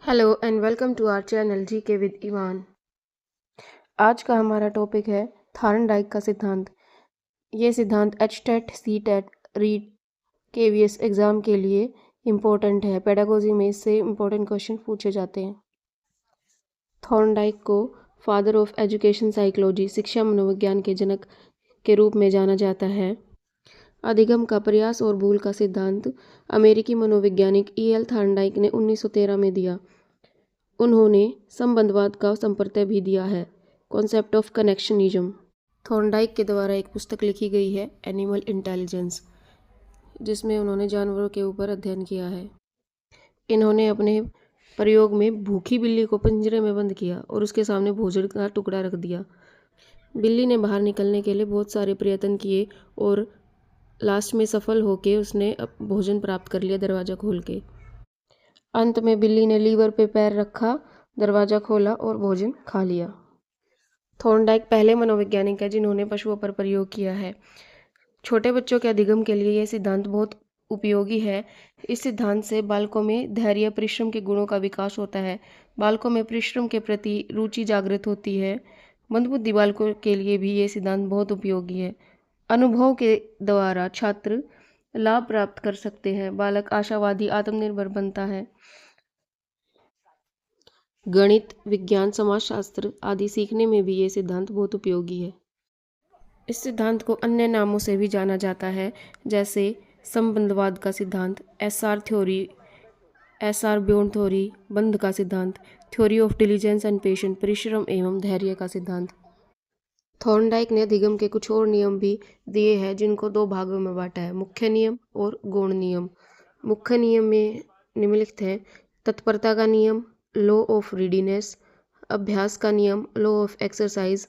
Hello and welcome to our channel GK with Evan. आज का हमारा टॉपिक है थार्नडाइक का सिद्धांत। ये सिद्धांत HTET, CTET, REET, KVS exam के लिए इम्पोर्टेंट है। पेडागोजी में इससे इम्पोर्टेंट क्वेश्चन पूछे जाते हैं। थॉर्नडाइक को फादर ऑफ एजुकेशन साइकोलॉजी, शिक्षा मनोविज्ञान के जनक के रूप में जाना जाता है। अधिगम का प्रयास और भूल का सिद्धांत अमेरिकी मनोवैज्ञानिक E.L. थॉर्नडाइक ने 1913 में दिया। उन्होंने संबंधवाद का संप्रत्यय भी दिया है, कॉन्सेप्ट ऑफ कनेक्शनिज्म। थॉर्नडाइक के द्वारा एक पुस्तक लिखी गई है, एनिमल इंटेलिजेंस, जिसमें उन्होंने जानवरों के ऊपर अध्ययन किया है। इन्होंने अपने प्रयोग में भूखी बिल्ली को पिंजरे में बंद किया और उसके सामने भोजन का टुकड़ा रख दिया। बिल्ली ने बाहर निकलने के लिए बहुत सारे प्रयत्न किए और लास्ट में सफल होकर उसने भोजन प्राप्त कर लिया दरवाज़ा खोल के। अंत में बिल्ली ने लीवर पे पैर रखा, दरवाज़ा खोला और भोजन खा लिया। थॉर्नडाइक पहले मनोवैज्ञानिक है जिन्होंने पशुओं पर प्रयोग किया है। छोटे बच्चों के अधिगम के लिए यह सिद्धांत बहुत उपयोगी है। इस सिद्धांत से बालकों में धैर्य, परिश्रम के गुणों का विकास होता है। बालकों में परिश्रम के प्रति रुचि जागृत होती है। मंदबुद्धि बालकों के लिए भी ये सिद्धांत बहुत उपयोगी है। अनुभव के द्वारा छात्र लाभ प्राप्त कर सकते हैं। बालक आशावादी, आत्मनिर्भर बनता है। गणित, विज्ञान, समाजशास्त्र आदि सीखने में भी ये सिद्धांत बहुत उपयोगी है। इस सिद्धांत को अन्य नामों से भी जाना जाता है, जैसे संबंधवाद का सिद्धांत, SR theory, SR beyond theory, बंध का सिद्धांत, theory of diligence and patience, परिश्रम एवं धैर्य का सिद्धांत। थॉर्नडाइक ने अधिगम के कुछ और नियम भी दिए हैं, जिनको दो भागों में बांटा है, मुख्य नियम और गौण नियम। मुख्य नियम में निम्नलिखित है: तत्परता का नियम, लॉ ऑफ रीडीनेस, अभ्यास का नियम, लॉ ऑफ एक्सरसाइज,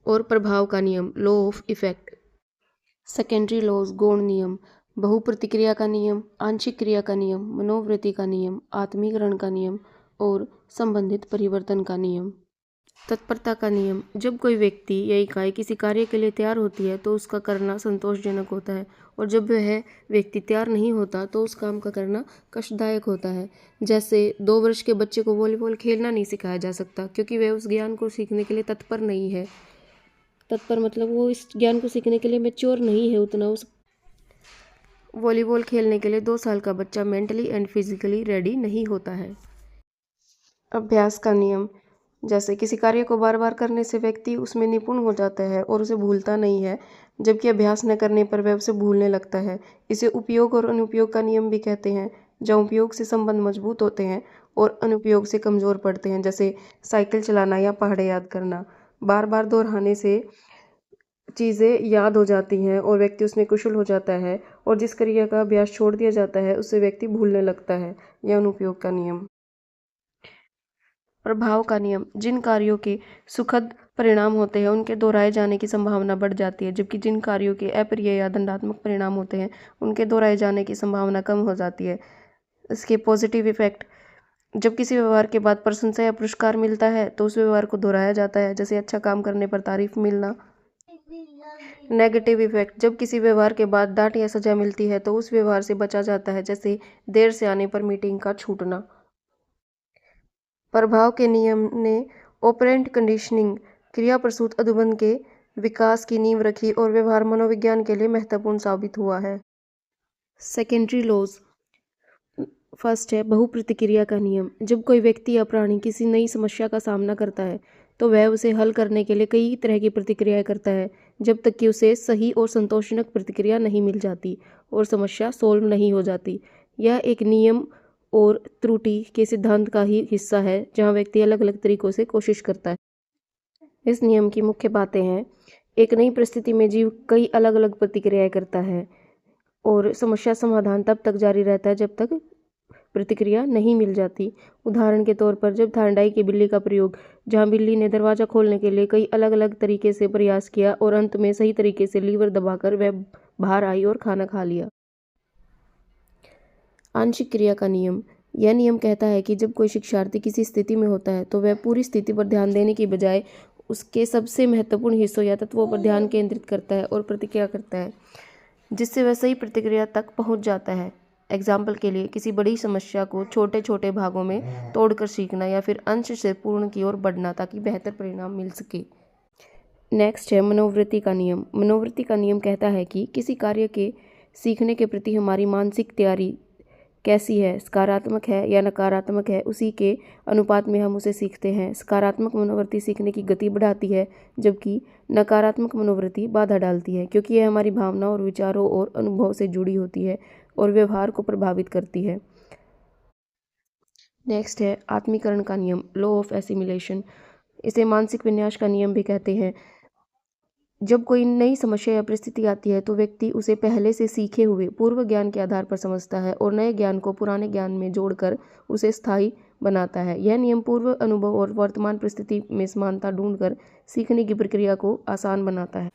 और प्रभाव का नियम, law of effect. Secondary laws, गौण नियम, बहुप्रतिक्रिया का नियम, आंशिक क्रिया का नियम, मनोवृत्ति का नियम, आत्मीकरण का नियम और संबंधित परिवर्तन का नियम। तत्परता का नियम: जब कोई व्यक्ति या इकाई किसी कार्य के लिए तैयार होती है तो उसका करना संतोषजनक होता है, और जब वह व्यक्ति तैयार नहीं होता तो उस काम का करना कष्टदायक होता है। जैसे 2 वर्ष के बच्चे को वॉलीबॉल खेलना नहीं सिखाया जा सकता, क्योंकि वह उस ज्ञान को सीखने के लिए तत्पर नहीं है। तत्पर मतलब वो इस ज्ञान को सीखने के लिए मैच्योर नहीं है उतना। उस वॉलीबॉल खेलने के लिए 2 साल का बच्चा मेंटली एंड फिजिकली रेडी नहीं होता है। अभ्यास का नियम: जैसे किसी कार्य को बार बार करने से व्यक्ति उसमें निपुण हो जाता है और उसे भूलता नहीं है, जबकि अभ्यास न करने पर वह उसे भूलने लगता है। इसे उपयोग और अनुपयोग का नियम भी कहते हैं, जहाँ उपयोग से संबंध मजबूत होते हैं और अनुपयोग से कमज़ोर पड़ते हैं। जैसे साइकिल चलाना या पहाड़े याद करना, बार बार दोहराने से चीज़ें याद हो जाती हैं और व्यक्ति उसमें कुशल हो जाता है, और जिस क्रिया का अभ्यास छोड़ दिया जाता है उससे व्यक्ति भूलने लगता है। यह अनुपयोग का नियम। प्रभाव का नियम: जिन कार्यों के सुखद परिणाम होते हैं उनके दोहराए जाने की संभावना बढ़ जाती है, जबकि जिन कार्यों के अप्रिय या दंडात्मक परिणाम होते हैं उनके दोहराए जाने की संभावना कम हो जाती है। इसके पॉजिटिव इफेक्ट: जब किसी व्यवहार के बाद प्रशंसा या पुरस्कार मिलता है तो उस व्यवहार को दोहराया जाता है, जैसे अच्छा काम करने पर तारीफ मिलना। नेगेटिव इफेक्ट: जब किसी व्यवहार के बाद डांट या सजा मिलती है तो उस व्यवहार से बचा जाता है, जैसे देर से आने पर मीटिंग का छूटना। प्रभाव के नियम ने ऑपरेंट कंडीशनिंग, क्रिया प्रसूत अनुबंध के विकास की नींव रखी और व्यवहार मनोविज्ञान के लिए महत्वपूर्ण साबित हुआ है। Secondary laws. फर्स्ट है बहुप्रतिक्रिया का नियम। जब कोई व्यक्ति या प्राणी किसी नई समस्या का सामना करता है तो वह उसे हल करने के लिए कई तरह की प्रतिक्रियाएं करता है, जब तक कि उसे सही और संतोषजनक प्रतिक्रिया नहीं मिल जाती और समस्या सोल्व नहीं हो जाती। यह एक नियम और त्रुटि के सिद्धांत का ही हिस्सा है, जहाँ व्यक्ति अलग अलग तरीकों से कोशिश करता है। इस नियम की मुख्य बातें हैं: एक नई परिस्थिति में जीव कई अलग अलग प्रतिक्रियाएं करता है और समस्या समाधान तब तक जारी रहता है जब तक प्रतिक्रिया नहीं मिल जाती। उदाहरण के तौर पर, जब थॉर्नडाइक की बिल्ली का प्रयोग, जहां बिल्ली ने दरवाज़ा खोलने के लिए कई अलग अलग तरीके से प्रयास किया और अंत में सही तरीके से लीवर दबाकर वह बाहर आई और खाना खा लिया। आंशिक क्रिया का नियम: यह नियम कहता है कि जब कोई शिक्षार्थी किसी स्थिति में होता है तो वह पूरी स्थिति पर ध्यान देने की बजाय उसके सबसे महत्वपूर्ण हिस्सों या तत्वों पर ध्यान केंद्रित करता है और प्रतिक्रिया करता है, जिससे वह सही प्रतिक्रिया तक पहुंच जाता है। एग्जाम्पल के लिए किसी बड़ी समस्या को छोटे छोटे भागों में तोड़कर सीखना या फिर अंश से पूर्ण की ओर बढ़ना ताकि बेहतर परिणाम मिल सके। नेक्स्ट है मनोवृत्ति का नियम। मनोवृत्ति का नियम कहता है कि किसी कार्य के सीखने के प्रति हमारी मानसिक तैयारी कैसी है, सकारात्मक है या नकारात्मक है, उसी के अनुपात में हम उसे सीखते हैं। सकारात्मक मनोवृत्ति सीखने की गति बढ़ाती है जबकि नकारात्मक मनोवृत्ति बाधा डालती है, क्योंकि यह हमारी भावनाओं और विचारों और अनुभव से जुड़ी होती है और व्यवहार को प्रभावित करती है। नेक्स्ट है आत्मीकरण का नियम, लॉ ऑफ एसिमिलेशन। इसे मानसिक विन्यास का नियम भी कहते हैं। जब कोई नई समस्या या परिस्थिति आती है तो व्यक्ति उसे पहले से सीखे हुए पूर्व ज्ञान के आधार पर समझता है और नए ज्ञान को पुराने ज्ञान में जोड़कर उसे स्थायी बनाता है। यह नियम पूर्व अनुभव और वर्तमान परिस्थिति में समानता ढूंढकर सीखने की प्रक्रिया को आसान बनाता है।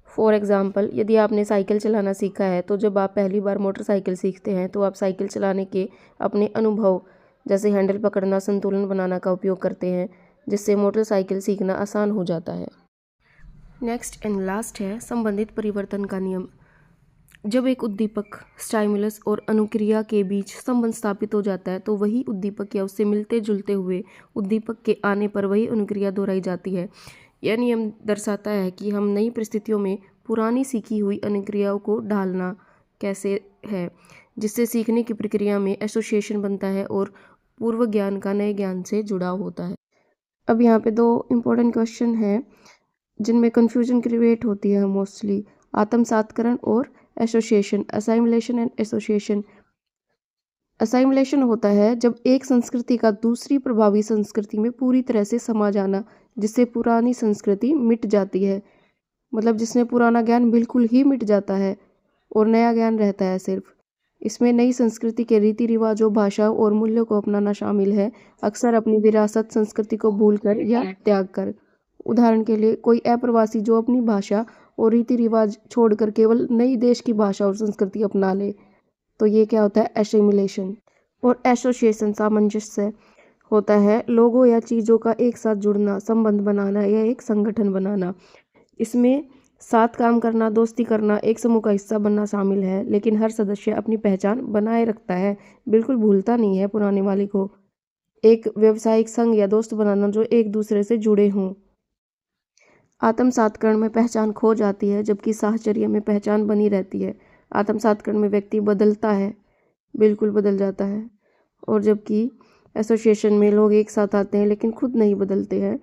फॉर एग्जाम्पल, यदि आपने साइकिल चलाना सीखा है तो जब आप पहली बार मोटरसाइकिल सीखते हैं तो आप साइकिल चलाने के अपने अनुभव जैसे हैंडल पकड़ना, संतुलन बनाना का उपयोग करते हैं, जिससे मोटरसाइकिल सीखना आसान हो जाता है। नेक्स्ट एंड लास्ट है संबंधित परिवर्तन का नियम। जब एक उद्दीपक, स्टाइमुलस और अनुक्रिया के बीच संबंध स्थापित हो जाता है तो वही उद्दीपक या उससे मिलते जुलते हुए उद्दीपक के आने पर वही अनुक्रिया दोहराई जाती है। यह नियम दर्शाता है कि हम नई परिस्थितियों में पुरानी सीखी हुई अनुक्रियाओं को ढालना कैसे है, जिससे सीखने की प्रक्रिया में एसोसिएशन बनता है और पूर्व ज्ञान का नए ज्ञान से जुड़ाव होता है। अब यहाँ पे 2 इम्पोर्टेंट क्वेश्चन हैं जिनमें कन्फ्यूजन क्रिएट होती है मोस्टली, आत्मसात्करण और एसोसिएशन, असाइमुलेशन एंड एसोसिएशन। असाइमुलेशन होता है जब एक संस्कृति का दूसरी प्रभावी संस्कृति में पूरी तरह से समा जाना, जिससे पुरानी संस्कृति मिट जाती है, मतलब जिसमें पुराना ज्ञान बिल्कुल ही मिट जाता है और नया ज्ञान रहता है सिर्फ। इसमें नई संस्कृति के रीति रिवाजों, भाषा और मूल्यों को अपनाना शामिल है, अक्सर अपनी विरासत संस्कृति को भूलकर या त्याग कर। उदाहरण के लिए कोई अप्रवासी जो अपनी भाषा और रीति रिवाज छोड़कर केवल नई देश की भाषा और संस्कृति अपना ले, तो ये क्या होता है, एसिमिलेशन। और एसोसिएशन सामंजस्य होता है लोगों या चीज़ों का एक साथ जुड़ना, संबंध बनाना या एक संगठन बनाना। इसमें साथ काम करना, दोस्ती करना, एक समूह का हिस्सा बनना शामिल है, लेकिन हर सदस्य अपनी पहचान बनाए रखता है, बिल्कुल भूलता नहीं है पुराने वाली को। एक व्यावसायिक संघ या दोस्त बनाना जो एक दूसरे से जुड़े हों। आत्मसात्करण में पहचान खो जाती है जबकि साहचर्य में पहचान बनी रहती है। आत्मसात्करण में व्यक्ति बदलता है, बिल्कुल बदल जाता है, और जबकि एसोसिएशन में लोग एक साथ आते हैं लेकिन खुद नहीं बदलते हैं।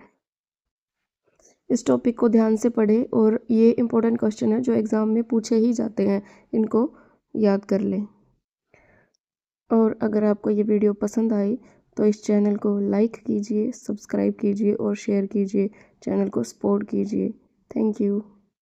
इस टॉपिक को ध्यान से पढ़ें और ये इम्पोर्टेंट क्वेश्चन है जो एग्ज़ाम में पूछे ही जाते हैं, इनको याद कर लें। और अगर आपको ये वीडियो पसंद आई तो इस चैनल को लाइक कीजिए, सब्सक्राइब कीजिए और शेयर कीजिए, चैनल को सपोर्ट कीजिए। Thank you.